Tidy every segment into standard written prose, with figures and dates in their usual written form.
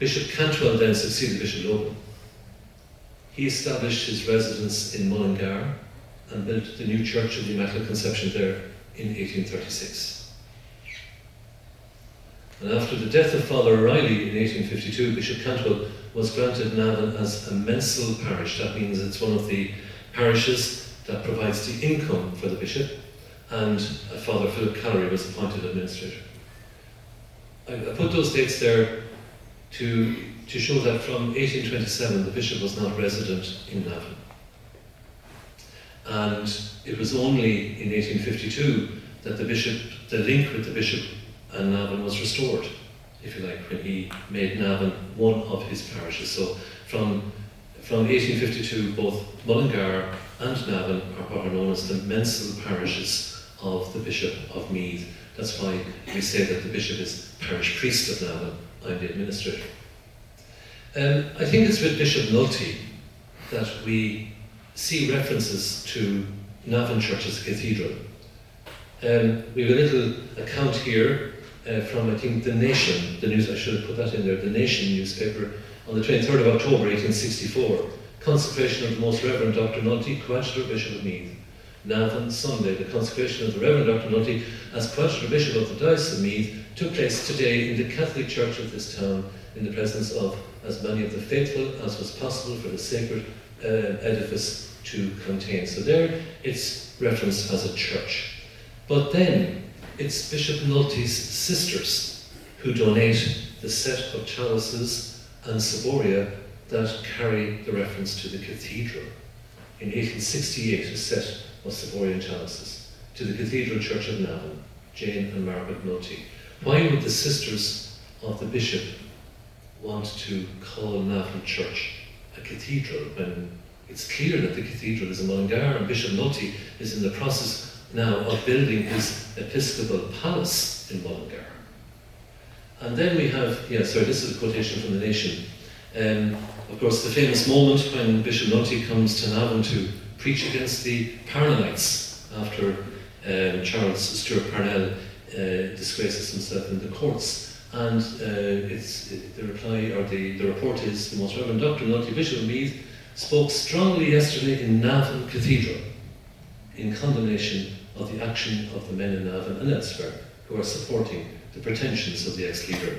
Bishop Cantwell then succeeded Bishop Logan. He established his residence in Mullingar and built the new Church of the Immaculate Conception there in 1836. And after the death of Father O'Reilly in 1852, Bishop Cantwell was granted Navan as a mensal parish. That means it's one of the parishes that provides the income for the bishop, and Father Philip Clowry was appointed administrator. I put those dates there to show that from 1827 the bishop was not resident in Navan. And it was only in 1852 that the link with the bishop and Navan was restored, if you like, when he made Navan one of his parishes. So from 1852, both Mullingar and Navan are what are known as the mensal parishes of the Bishop of Meath. That's why we say that the bishop is parish priest of Navan. I'm the administrator. I think it's with Bishop Nulty that we see references to Navan Church as a cathedral. We have a little account here from, I think, The Nation, the news, I should have put that in there, The Nation newspaper, on the 23rd of October 1864. Consecration of the Most Reverend Dr. Nulty, Coadjutor Bishop of Meath. Navan, Sunday. The consecration of the Reverend Dr. Nulty as Coadjutor Bishop of the Diocese of Meath took place today in the Catholic Church of this town, in the presence of as many of the faithful as was possible for the sacred edifice to contain. So there it's referenced as a church. But then it's Bishop Nulty's sisters who donate the set of chalices and ciboria that carry the reference to the cathedral. In 1868, a set of ciboria and chalices to the Cathedral Church of Navan, Jane and Margaret Nulty. Why would the sisters of the bishop want to call Navan Church a cathedral when it's clear that the cathedral is in Mullingar, and Bishop Nulty is in the process now of building his episcopal palace in Mullingar? And then we have, this is a quotation from The Nation. Of course, the famous moment when Bishop Nulty comes to Navan to preach against the Parnellites after Charles Stuart Parnell disgraces himself in the courts. And the reply, or the report is, the Most Reverend Dr. Nulty, Bishop of Meath, spoke strongly yesterday in Navan Cathedral in condemnation of the action of the men in Navan and elsewhere who are supporting the pretensions of the ex-leader.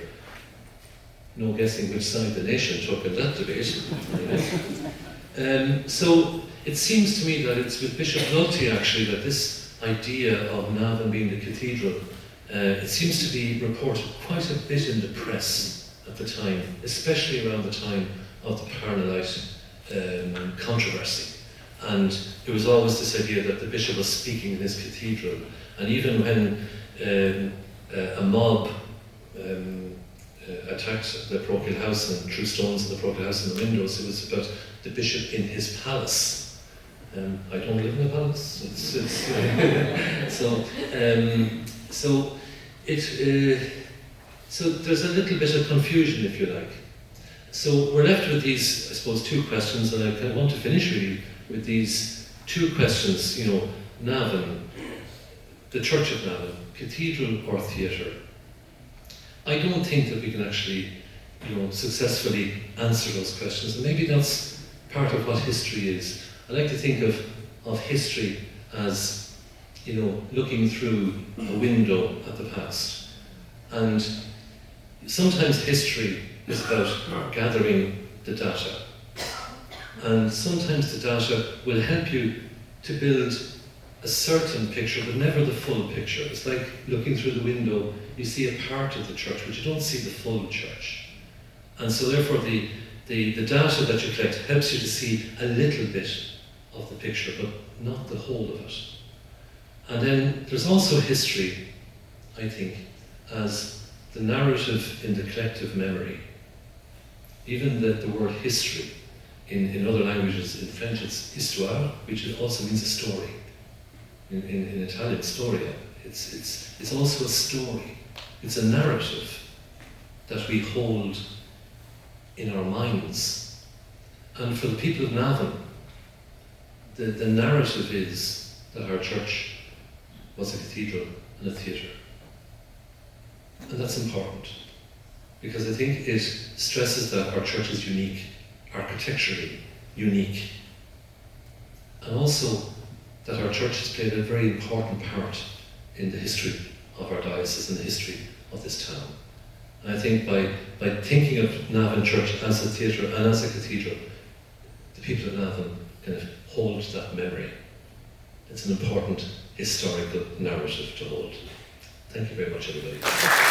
No guessing which side The Nation took in that debate. So it seems to me that it's with Bishop Nulty actually that this idea of Navan being the cathedral, it seems to be reported quite a bit in the press at the time, especially around the time of the Parnellite controversy. And there was always this idea that the bishop was speaking in his cathedral. And even when a mob attacked the parochial house and threw stones at the parochial house in the windows, it was about the bishop in his palace. I don't live in a palace. So there's a little bit of confusion, if you like. So we're left with these, I suppose, two questions, and I kind of want to finish really with these two questions. Navan, the Church of Navan, cathedral or theatre? I don't think that we can actually, successfully answer those questions, and maybe that's part of what history is. I like to think of history as, looking through a window at the past. And sometimes history is about gathering the data. And sometimes the data will help you to build a certain picture, but never the full picture. It's like looking through the window, you see a part of the church, but you don't see the full church. And so therefore the data that you collect helps you to see a little bit of the picture, but not the whole of it. And then there's also history, I think, as the narrative in the collective memory. Even the word history in other languages, in French it's histoire, which also means a story. In Italian, storia. It's also a story. It's a narrative that we hold in our minds. And for the people of Navan, the narrative is that our church was a cathedral and a theatre. And that's important. because I think it stresses that our church is unique, architecturally unique, and also that our church has played a very important part in the history of our diocese and the history of this town. And I think by thinking of Navan Church as a theatre and as a cathedral, the people of Navan kind of hold that memory. It's an important historical narrative to hold. Thank you very much, everybody.